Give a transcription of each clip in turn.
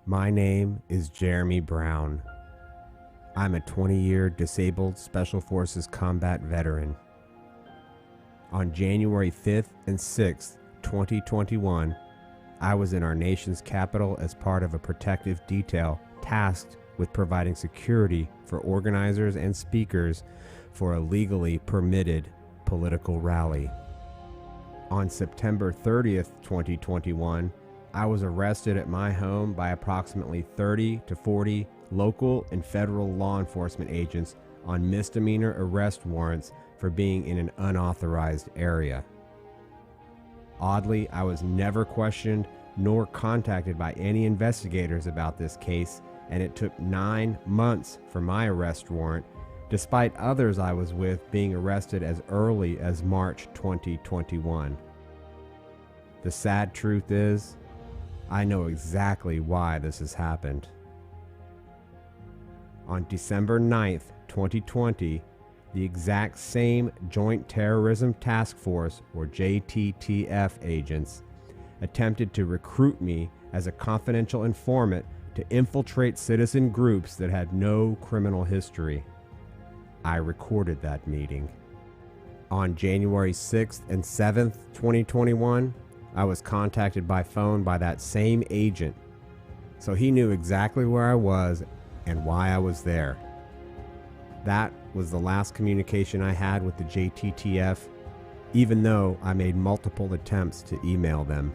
My name is Jeremy Brown. I'm a 20-year disabled Special Forces combat veteran. On January 5th and 6th, 2021, I was in our nation's capital as part of a protective detail tasked with providing security for organizers and speakers for a legally permitted political rally. On September 30th, 2021, I was arrested at my home by approximately 30 to 40 local and federal law enforcement agents on misdemeanor arrest warrants for being in an unauthorized area. Oddly, I was never questioned nor contacted by any investigators about this case, and it took 9 months for my arrest warrant, despite others I was with being arrested as early as March 2021. The sad truth is, I know exactly why this has happened. On December 9th, 2020, the exact same Joint Terrorism Task Force, or JTTF agents, attempted to recruit me as a confidential informant to infiltrate citizen groups that had no criminal history. I recorded that meeting. On January 6th and 7th, 2021, I was contacted by phone by that same agent, so he knew exactly where I was and why I was there. That was the last communication I had with the JTTF, even though I made multiple attempts to email them.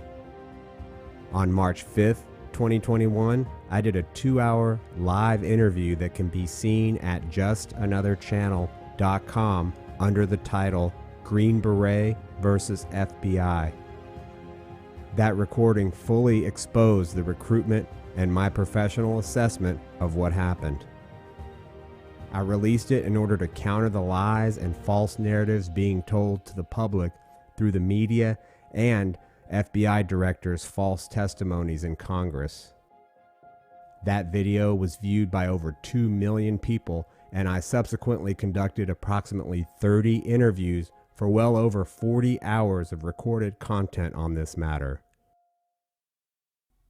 On March 5th, 2021, I did a 2-hour live interview that can be seen at justanotherchannel.com under the title Green Beret vs. FBI. That recording fully exposed the recruitment and my professional assessment of what happened. I released it in order to counter the lies and false narratives being told to the public through the media and FBI directors' false testimonies in Congress. That video was viewed by over 2 million people, and I subsequently conducted approximately 30 interviews for well over 40 hours of recorded content on this matter.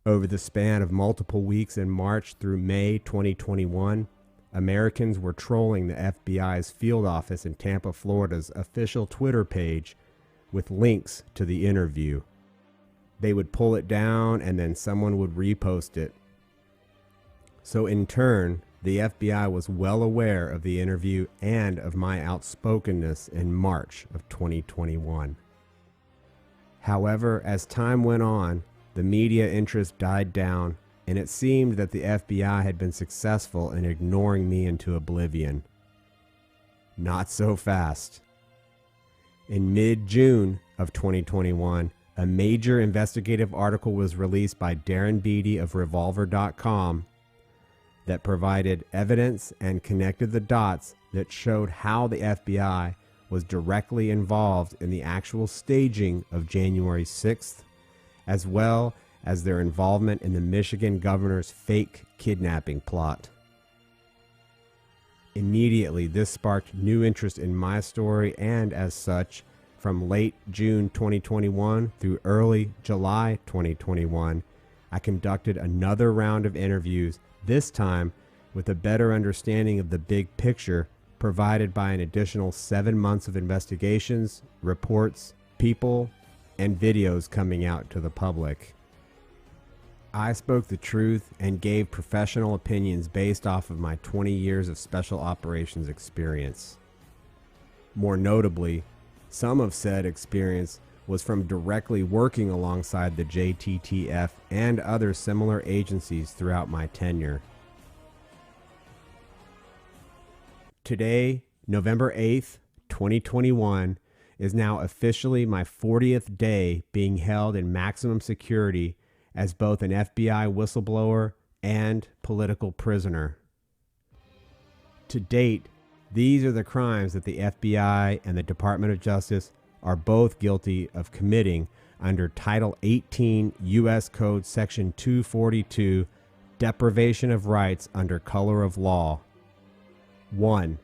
Over the span of multiple weeks in March through May 2021, Americans were trolling the FBI's field office in Tampa, Florida's official Twitter page with links to the interview. They would pull it down and then someone would repost it. So in turn, the FBI was well aware of the interview and of my outspokenness in March of 2021. However, as time went on, the media interest died down, and it seemed that the FBI had been successful in ignoring me into oblivion. Not so fast. In mid-June of 2021, a major investigative article was released by Darren Beatty of Revolver.com that provided evidence and connected the dots that showed how the FBI was directly involved in the actual staging of January 6th, as well as their involvement in the Michigan governor's fake kidnapping plot. Immediately, this sparked new interest in my story, and as such, from late June 2021 through early July 2021, I conducted another round of interviews, this time with a better understanding of the big picture provided by an additional 7 months of investigations, reports, people, and videos coming out to the public. I spoke the truth and gave professional opinions based off of my 20 years of special operations experience. More notably, some of said experience was from directly working alongside the JTTF and other similar agencies throughout my tenure. Today, November 8th, 2021, is now officially my 40th day being held in maximum security as both an FBI whistleblower and political prisoner. To date, these are the crimes that the FBI and the Department of Justice are both guilty of committing under Title 18 U.S. Code Section 242, Deprivation of Rights under Color of Law. 1.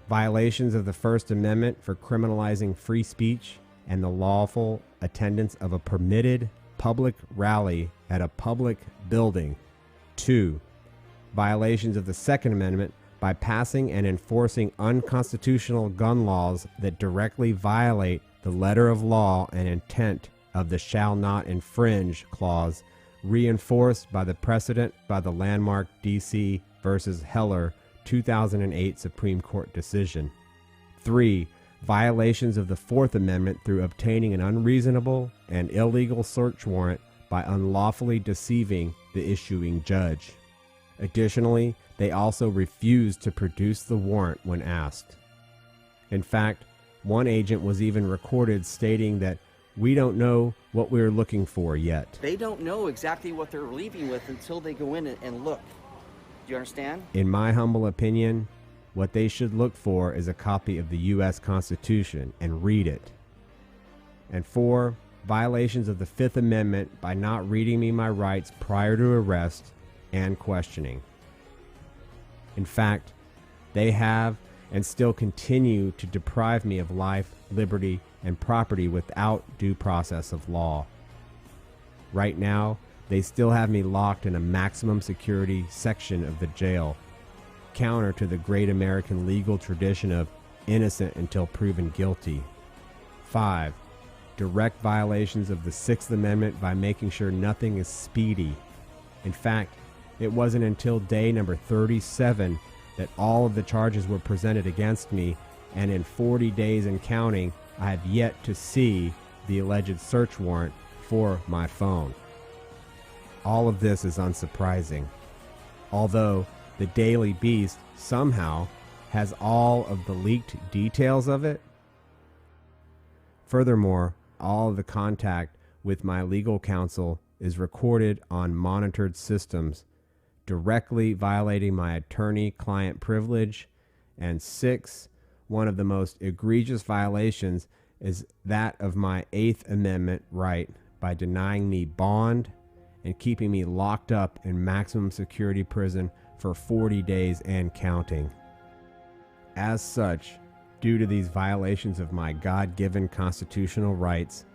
Violations of the First Amendment for criminalizing free speech and the lawful attendance of a permitted public rally at a public building 2. Violations of the Second Amendment by passing and enforcing unconstitutional gun laws that directly violate the letter of law and intent of the shall not infringe clause, reinforced by the precedent by the landmark D.C. versus Heller 2008 Supreme Court decision. 3. Violations of the Fourth Amendment through obtaining an unreasonable and illegal search warrant by unlawfully deceiving the issuing judge. Additionally, they also refused to produce the warrant when asked. In fact, one agent was even recorded stating that we don't know what we're looking for yet. They don't know exactly what they're leaving with until they go in and look. Do you understand? In my humble opinion, what they should look for is a copy of the U.S. Constitution and read it. And 4, violations of the Fifth Amendment by not reading me my rights prior to arrest and questioning. In fact, they have and still continue to deprive me of life, liberty, and property without due process of law. Right now, they still have me locked in a maximum security section of the jail, counter to the great American legal tradition of innocent until proven guilty. 5. Direct violations of the Sixth Amendment by making sure nothing is speedy. In fact, it wasn't until day number 37 that all of the charges were presented against me, and in 40 days and counting, I have yet to see the alleged search warrant for my phone. All of this is unsurprising, although the Daily Beast somehow has all of the leaked details of it. Furthermore, all of the contact with my legal counsel is recorded on monitored systems, directly violating my attorney-client privilege. And 6, one of the most egregious violations is that of my Eighth Amendment right by denying me bond and keeping me locked up in maximum security prison for 40 days and counting. As such, due to these violations of my God-given constitutional rights,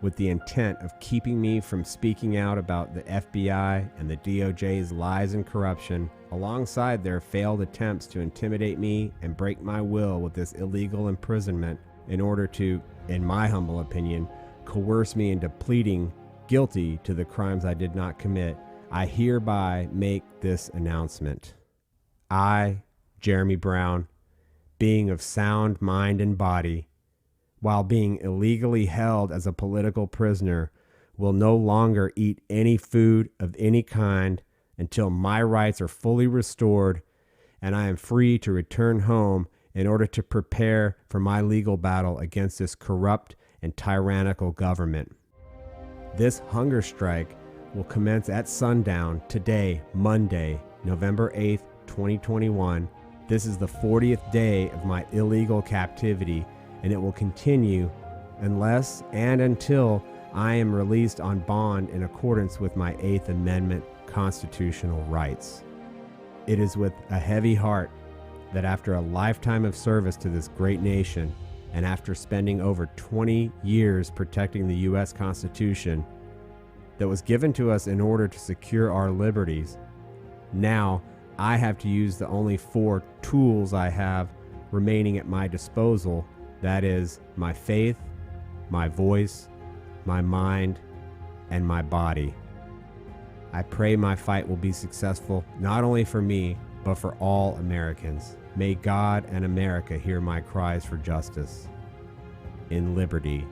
with the intent of keeping me from speaking out about the FBI and the DOJ's lies and corruption, alongside their failed attempts to intimidate me and break my will with this illegal imprisonment in order to, in my humble opinion, coerce me into pleading guilty to the crimes I did not commit, I hereby make this announcement. I, Jeremy Brown, being of sound mind and body, while being illegally held as a political prisoner, will no longer eat any food of any kind until my rights are fully restored and I am free to return home in order to prepare for my legal battle against this corrupt and tyrannical government. This hunger strike will commence at sundown today, Monday, November 8th, 2021. This is the 40th day of my illegal captivity, and it will continue unless and until I am released on bond in accordance with my Eighth Amendment constitutional rights. It is with a heavy heart that after a lifetime of service to this great nation, and after spending over 20 years protecting the U.S. Constitution that was given to us in order to secure our liberties, now I have to use the only 4 tools I have remaining at my disposal. That is my faith, my voice, my mind, and my body. I pray my fight will be successful, not only for me, but for all Americans. May God and America hear my cries for justice. In liberty.